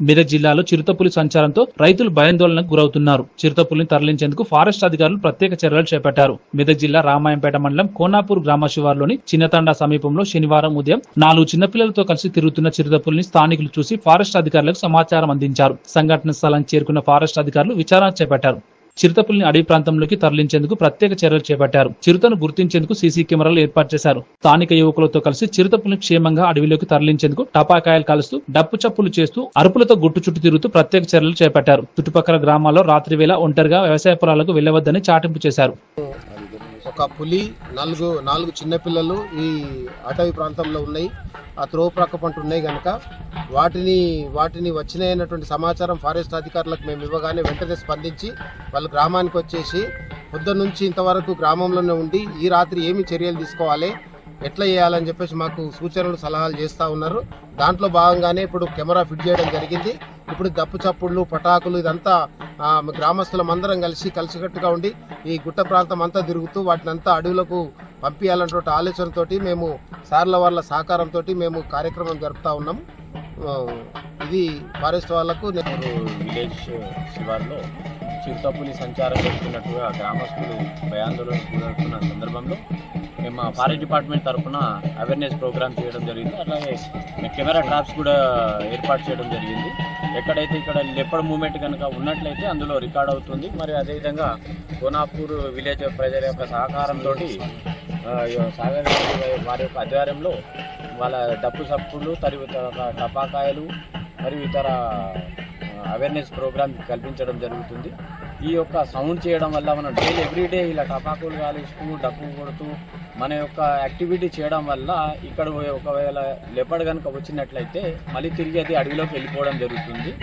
మెదక్ జిల్లాలో చిరుతపులి సంచారంతో రైతులు భయాందోళనకు గురవుతున్నారు. చిరుతపులిని తరలించేందుకు ఫారెస్ట్ అధికారులు ప్రత్యేక చర్యలు చేపట్టారు. మెదక్ జిల్లా రామాయంపేట మండలం కోనాపూర్ గ్రామ శివారులోని చిన్నతండా సమీపంలో శనివారం ఉదయం 4 చిన్నపిల్లలతో కలిసి తిరుగుతున్న చిరుతపులిని స్థానికులు చూసి ఫారెస్ట్ అధికారులకు సమాచారం అందించారు. సంఘటన స్థలానికి చేరుకున్న ఫారెస్ట్ అధికారులు విచారణ చేపట్టారు. చిరుతపులిని అడవి ప్రాంతంలోకి తరలించేందుకు ప్రత్యేక చర్యలు చేపట్టారు. చిరుతను గుర్తించేందుకు సీసీ కెమెరాలు ఏర్పాటు చేశారు. స్థానిక యువకులతో కలిసి చిరుతపులిని క్షేమంగా అడవిలోకి తరలించేందుకు టపాకాయలు కాలుస్తూ డప్పు చప్పులు చేస్తూ అరుపులతో గుట్టు చుట్టూ తిరుగుతూ ప్రత్యేక చర్యలు చేపట్టారు. చుట్టుపక్కల గ్రామాల్లో రాత్రి వేళ ఒంటరిగా వ్యవసాయ పొలాలకు వెళ్లవద్దని చాటింపు చేశారు. ఒక పులి, 4 చిన్నపిల్లలు ఈ అటవీ ప్రాంతంలో ఉన్నాయి. ఆ త్రో ప్రక్క పంట ఉన్నాయి కనుక వాటిని వచ్చినటువంటి సమాచారం ఫారెస్ట్ అధికారులకు మేము ఇవ్వగానే వెంటనే స్పందించి వాళ్ళు గ్రామానికి వచ్చేసి పొద్దున్న నుంచి ఇంతవరకు గ్రామంలోనే ఉండి ఈ రాత్రి ఏమి చర్యలు తీసుకోవాలి, ఎట్లా చేయాలని చెప్పేసి మాకు సూచనలు సలహాలు చేస్తూ ఉన్నారు. దాంట్లో భాగంగానే ఇప్పుడు కెమెరా ఫిట్ చేయడం జరిగింది. ఇప్పుడు దప్పు చప్పుళ్ళు, పటాకులు ఇదంతా గ్రామస్తులం అందరం కలిసికట్టుగా ఉండి ఈ గుట్ట ప్రాంతం అంతా తిరుగుతూ వాటిని అంతా అడవులకు పంపించాలన్నటువంటి ఆలోచనతోటి మేము సార్ల వాళ్ళ సహకారంతో మేము కార్యక్రమం జరుపుతూ ఉన్నాం. ఇది ఫారెస్ట్ వాళ్లకు విలేజ్ శివార్లో చిరుతపులి సంచారం చేస్తున్నట్టుగా గ్రామస్తులు భయాందోళనకు గురవుతున్న సందర్భంలో మేము మా ఫారెస్ట్ డిపార్ట్మెంట్ తరఫున అవేర్నెస్ ప్రోగ్రామ్ చేయడం జరిగింది. అలాగే కెమెరా ట్రాప్స్ కూడా ఏర్పాటు చేయడం జరిగింది. ఎక్కడైతే ఇక్కడ లెపర్డ్ మూవ్మెంట్ కనుక ఉన్నట్లయితే అందులో రికార్డ్ అవుతుంది. మరి అదేవిధంగా కోనాపూర్ విలేజ్ ప్రజల యొక్క సహకారంతో సాగర్ వారి యొక్క ఆధ్వర్యంలో వాళ్ళ డప్పు సప్పులు, టపాకాయలు మరియు ఇతర అవేర్నెస్ ప్రోగ్రామ్ కల్పించడం జరుగుతుంది. ఈ యొక్క సౌండ్ చేయడం వల్ల మనం డైలీ ఎవ్రీడే ఇలా టపాకులు కాలుస్తూ డప్పు కొడుతూ మన యొక్క యాక్టివిటీ చేయడం వల్ల ఇక్కడ ఒకవేళ లెపర్డ్ కనుక వచ్చినట్లయితే మళ్ళీ తిరిగి అది అడవిలోకి వెళ్ళిపోవడం జరుగుతుంది.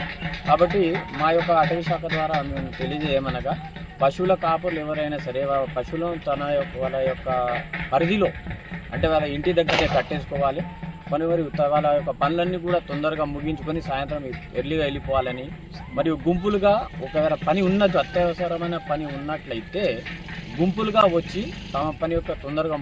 కాబట్టి మా యొక్క అటవీ శాఖ ద్వారా మేము తెలియజేయమనగా పశువుల కాపులు ఎవరైనా సరే పశువులను వాళ్ళ యొక్క పరిధిలో అంటే వాళ్ళ ఇంటి దగ్గరే కట్టేసుకోవాలి. వాళ్ళ యొక్క పనులన్నీ కూడా తొందరగా ముగించుకొని సాయంత్రం ఎర్లీగా వెళ్ళిపోవాలని, మరియు గుంపులుగా ఒకవేళ పని అత్యవసరమైన పని ఉన్నట్లయితే గుంపులుగా వచ్చి తమ పని యొక్క తొందరగా